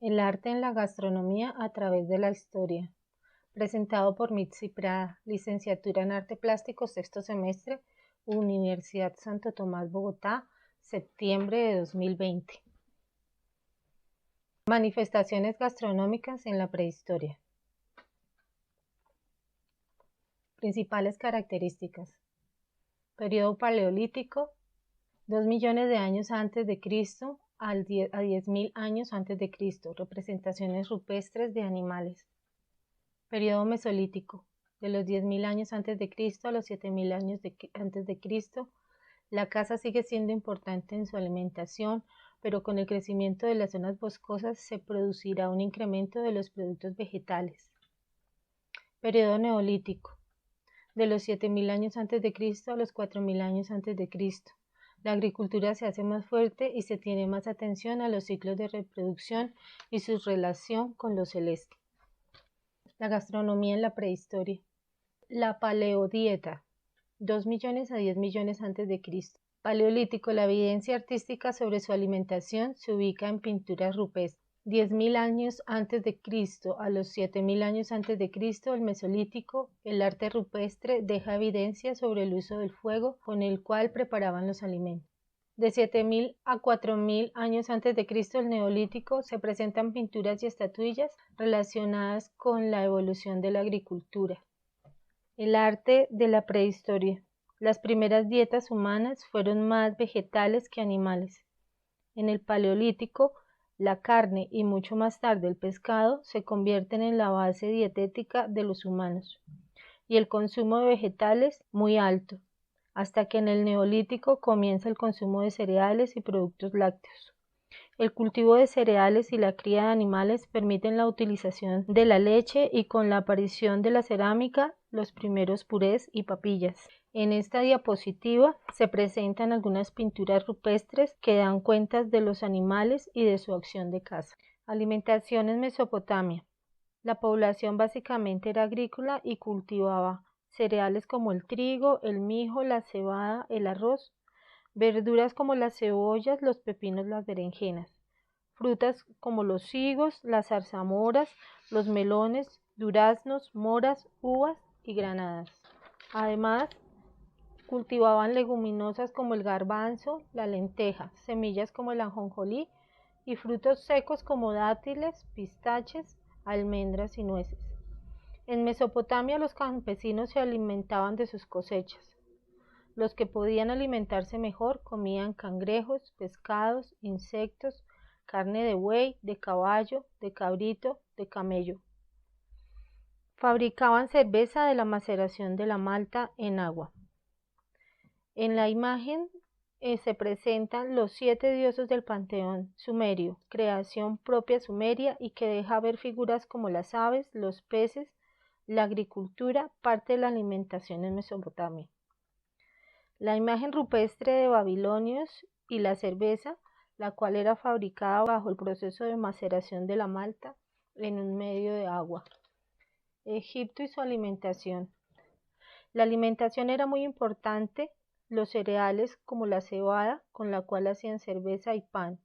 El arte en la gastronomía a través de la historia. Presentado por Mitzi Prada, licenciatura en Arte Plástico, sexto semestre, Universidad Santo Tomás, Bogotá, septiembre de 2020. Manifestaciones gastronómicas en la prehistoria. Principales características. Periodo paleolítico, 2 millones de años antes de Cristo a 10.000 años antes de Cristo. Representaciones rupestres de animales. Periodo mesolítico, de los 10.000 años antes de Cristo a los 7.000 años antes de Cristo. La caza sigue siendo importante en su alimentación, pero con el crecimiento de las zonas boscosas se producirá un incremento de los productos vegetales. Periodo neolítico, de los 7.000 años antes de Cristo a los 4.000 años antes de Cristo. La agricultura se hace más fuerte y se tiene más atención a los ciclos de reproducción y su relación con lo celeste. La gastronomía en la prehistoria. La paleodieta, 2 millones a 10 millones antes de Cristo. Paleolítico, la evidencia artística sobre su alimentación se ubica en pinturas rupestres. 10.000 años antes de Cristo a los 7.000 años antes de Cristo, el Mesolítico, el arte rupestre deja evidencia sobre el uso del fuego con el cual preparaban los alimentos. De 7.000 a 4.000 años antes de Cristo, el Neolítico, se presentan pinturas y estatuillas relacionadas con la evolución de la agricultura. El arte de la prehistoria. Las primeras dietas humanas fueron más vegetales que animales. En el Paleolítico, la carne y mucho más tarde el pescado se convierten en la base dietética de los humanos, y el consumo de vegetales muy alto, hasta que en el Neolítico comienza el consumo de cereales y productos lácteos. El cultivo de cereales y la cría de animales permiten la utilización de la leche y con la aparición de la cerámica, los primeros purés y papillas. En esta diapositiva se presentan algunas pinturas rupestres que dan cuenta de los animales y de su acción de caza. Alimentación en Mesopotamia. La población básicamente era agrícola y cultivaba cereales como el trigo, el mijo, la cebada, el arroz, verduras como las cebollas, los pepinos, las berenjenas, frutas como los higos, las zarzamoras, los melones, duraznos, moras, uvas y granadas. Además, cultivaban leguminosas como el garbanzo, la lenteja, semillas como el ajonjolí y frutos secos como dátiles, pistaches, almendras y nueces. En Mesopotamia los campesinos se alimentaban de sus cosechas. Los que podían alimentarse mejor comían cangrejos, pescados, insectos, carne de buey, de caballo, de cabrito, de camello. Fabricaban cerveza de la maceración de la malta en agua. En la imagen se presentan los 7 dioses del panteón sumerio, creación propia sumeria y que deja ver figuras como las aves, los peces, la agricultura, parte de la alimentación en Mesopotamia. La imagen rupestre de babilonios y la cerveza, la cual era fabricada bajo el proceso de maceración de la malta en un medio de agua. Egipto y su alimentación. La alimentación era muy importante, los cereales como la cebada, con la cual hacían cerveza y pan.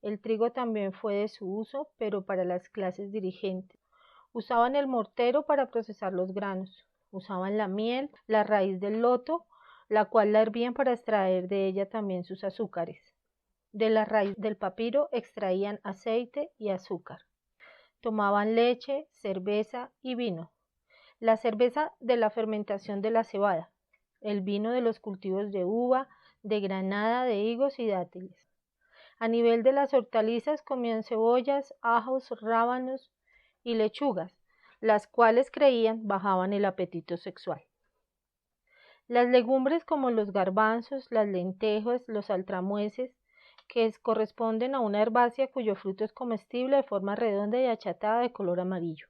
El trigo también fue de su uso, pero para las clases dirigentes. Usaban el mortero para procesar los granos. Usaban la miel, la raíz del loto, la cual la hervían para extraer de ella también sus azúcares. De la raíz del papiro extraían aceite y azúcar. Tomaban leche, cerveza y vino. La cerveza de la fermentación de la cebada, el vino de los cultivos de uva, de granada, de higos y dátiles. A nivel de las hortalizas comían cebollas, ajos, rábanos y lechugas, las cuales creían bajaban el apetito sexual. Las legumbres como los garbanzos, las lentejas, los altramueces, que corresponden a una herbácea cuyo fruto es comestible de forma redonda y achatada de color amarillo.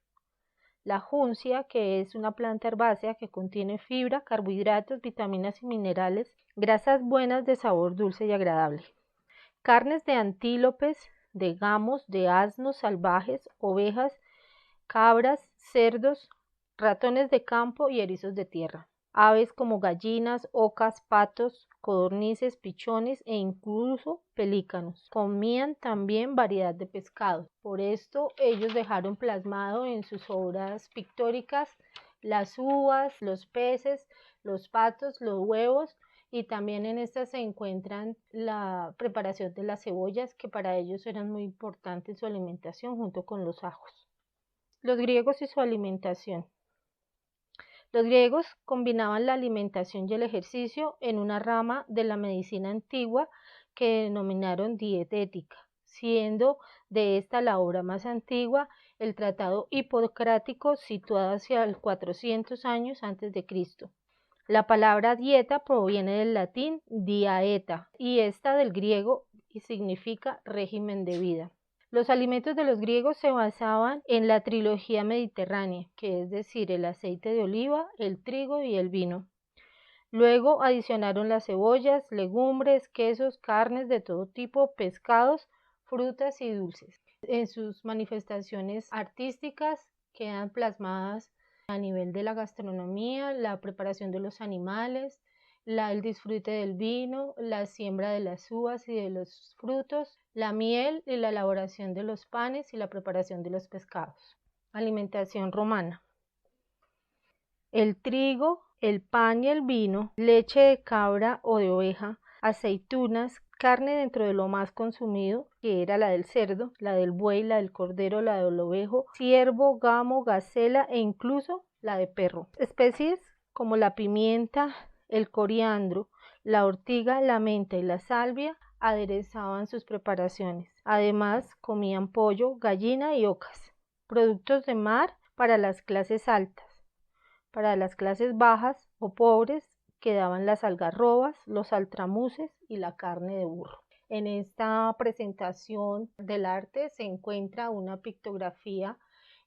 La juncia, que es una planta herbácea que contiene fibra, carbohidratos, vitaminas y minerales, grasas buenas de sabor dulce y agradable. Carnes de antílopes, de gamos, de asnos salvajes, ovejas, cabras, cerdos, ratones de campo y erizos de tierra. aves como gallinas, ocas, patos, codornices, pichones e incluso pelícanos. Comían también variedad de pescados. Por esto ellos dejaron plasmado en sus obras pictóricas las uvas, los peces, los patos, los huevos, y también en estas se encuentran la preparación de las cebollas, que para ellos eran muy importantes en su alimentación junto con los ajos. Los griegos y su alimentación. Los griegos combinaban la alimentación y el ejercicio en una rama de la medicina antigua que denominaron dietética, siendo de esta la obra más antigua el Tratado Hipocrático, situado hacia el 400 años antes de Cristo. La palabra dieta proviene del latín diaeta y esta del griego y significa régimen de vida. Los alimentos de los griegos se basaban en la trilogía mediterránea, que es decir, el aceite de oliva, el trigo y el vino. Luego adicionaron las cebollas, legumbres, quesos, carnes de todo tipo, pescados, frutas y dulces. En sus manifestaciones artísticas quedan plasmadas a nivel de la gastronomía, la preparación de los animales, el disfrute del vino, la siembra de las uvas y de los frutos, la miel y la elaboración de los panes y la preparación de los pescados. Alimentación romana. El trigo, el pan y el vino, leche de cabra o de oveja, aceitunas, carne dentro de lo más consumido, que era la del cerdo, la del buey, la del cordero, la del ovejo, ciervo, gamo, gacela e incluso la de perro. Especies como la pimienta, el coriandro, la ortiga, la menta y la salvia aderezaban sus preparaciones. Además, comían pollo, gallina y ocas. Productos de mar para las clases altas. Para las clases bajas o pobres quedaban las algarrobas, los altramuces y la carne de burro. En esta presentación del arte se encuentra una pictografía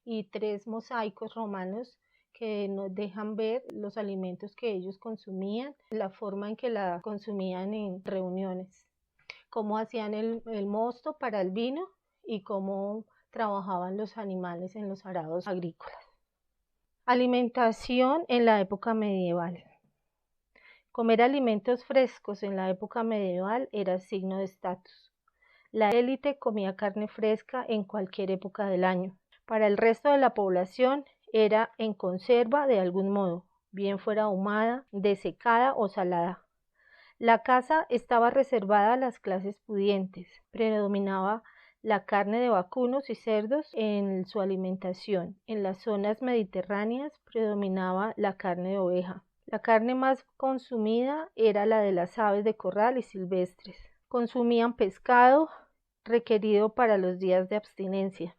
y 3 mosaicos romanos que nos dejan ver los alimentos que ellos consumían, la forma en que la consumían en reuniones, cómo hacían el mosto para el vino y cómo trabajaban los animales en los arados agrícolas. Alimentación en la época medieval. Comer alimentos frescos en la época medieval era signo de estatus. La élite comía carne fresca en cualquier época del año. Para el resto de la población era en conserva de algún modo, bien fuera ahumada, desecada o salada. La caza estaba reservada a las clases pudientes. Predominaba la carne de vacunos y cerdos en su alimentación. En las zonas mediterráneas predominaba la carne de oveja. La carne más consumida era la de las aves de corral y silvestres. Consumían pescado requerido para los días de abstinencia,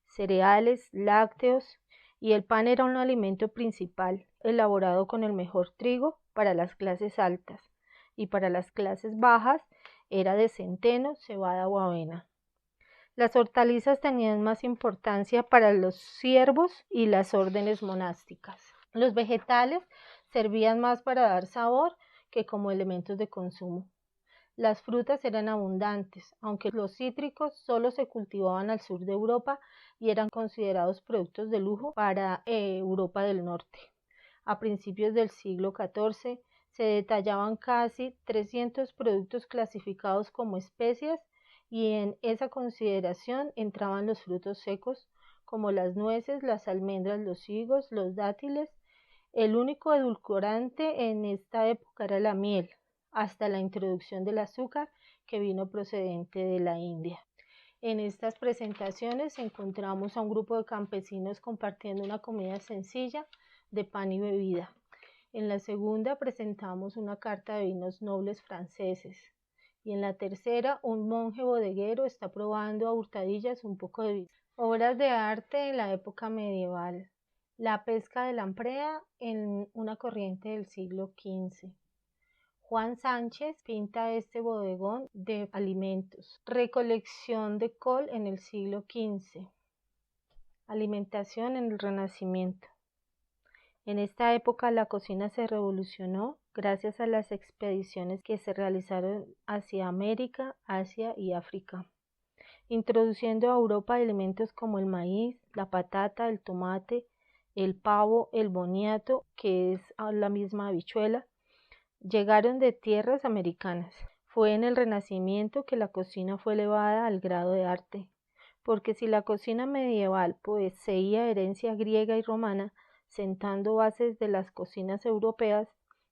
cereales, lácteos, y el pan era un alimento principal, elaborado con el mejor trigo para las clases altas, y para las clases bajas era de centeno, cebada o avena. Las hortalizas tenían más importancia para los siervos y las órdenes monásticas. Los vegetales servían más para dar sabor que como elementos de consumo. Las frutas eran abundantes, aunque los cítricos solo se cultivaban al sur de Europa y eran considerados productos de lujo para Europa del Norte. A principios del siglo XIV se detallaban casi 300 productos clasificados como especias, y en esa consideración entraban los frutos secos como las nueces, las almendras, los higos, los dátiles. El único edulcorante en esta época era la miel, hasta la introducción del azúcar, que vino procedente de la India. En estas presentaciones encontramos a un grupo de campesinos compartiendo una comida sencilla de pan y bebida. En la segunda presentamos una carta de vinos nobles franceses. Y en la tercera, un monje bodeguero está probando a hurtadillas un poco de vino. Obras de arte en la época medieval. La pesca de lamprea en una corriente del siglo XV. Juan Sánchez pinta este bodegón de alimentos. Recolección de col en el siglo XV. Alimentación en el Renacimiento. En esta época la cocina se revolucionó gracias a las expediciones que se realizaron hacia América, Asia y África, introduciendo a Europa elementos como el maíz, la patata, el tomate, el pavo, el boniato, que es la misma habichuela, llegaron de tierras americanas. Fue en el Renacimiento que la cocina fue elevada al grado de arte, porque si la cocina medieval poseía herencia griega y romana, sentando bases de las cocinas europeas,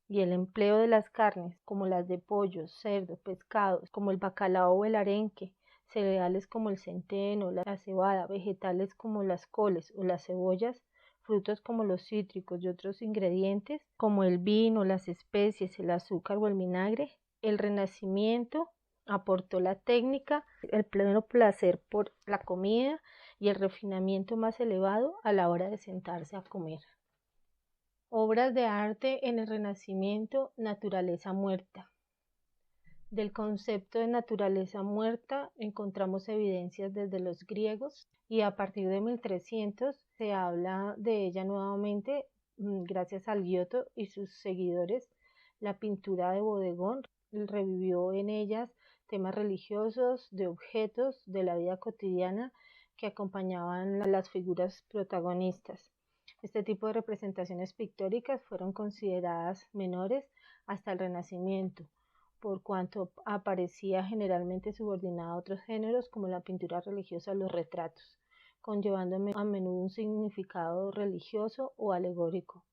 y el empleo de las carnes, como las de pollo, cerdo, pescados, como el bacalao o el arenque, cereales como el centeno, la cebada, vegetales como las coles o las cebollas, frutos como los cítricos y otros ingredientes, como el vino, las especies, el azúcar o el vinagre, el Renacimiento aportó la técnica, el pleno placer por la comida y el refinamiento más elevado a la hora de sentarse a comer. Obras de arte en el Renacimiento, naturaleza muerta. Del concepto de naturaleza muerta encontramos evidencias desde los griegos y a partir de 1300 se habla de ella nuevamente gracias al Giotto y sus seguidores. La pintura de bodegón revivió en ellas temas religiosos, de objetos de la vida cotidiana que acompañaban a las figuras protagonistas. Este tipo de representaciones pictóricas fueron consideradas menores hasta el Renacimiento, por cuanto aparecía generalmente subordinada a otros géneros como la pintura religiosa o los retratos, conllevando a menudo un significado religioso o alegórico.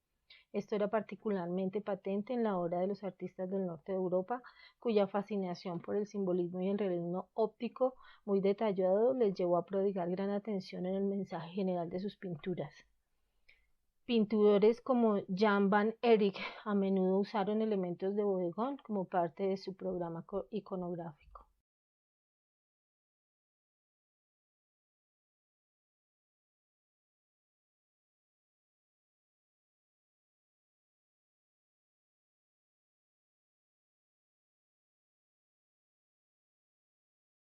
Esto era particularmente patente en la obra de los artistas del norte de Europa, cuya fascinación por el simbolismo y el realismo óptico muy detallado les llevó a prodigar gran atención en el mensaje general de sus pinturas. Pintores como Jan van Eyck a menudo usaron elementos de bodegón como parte de su programa iconográfico.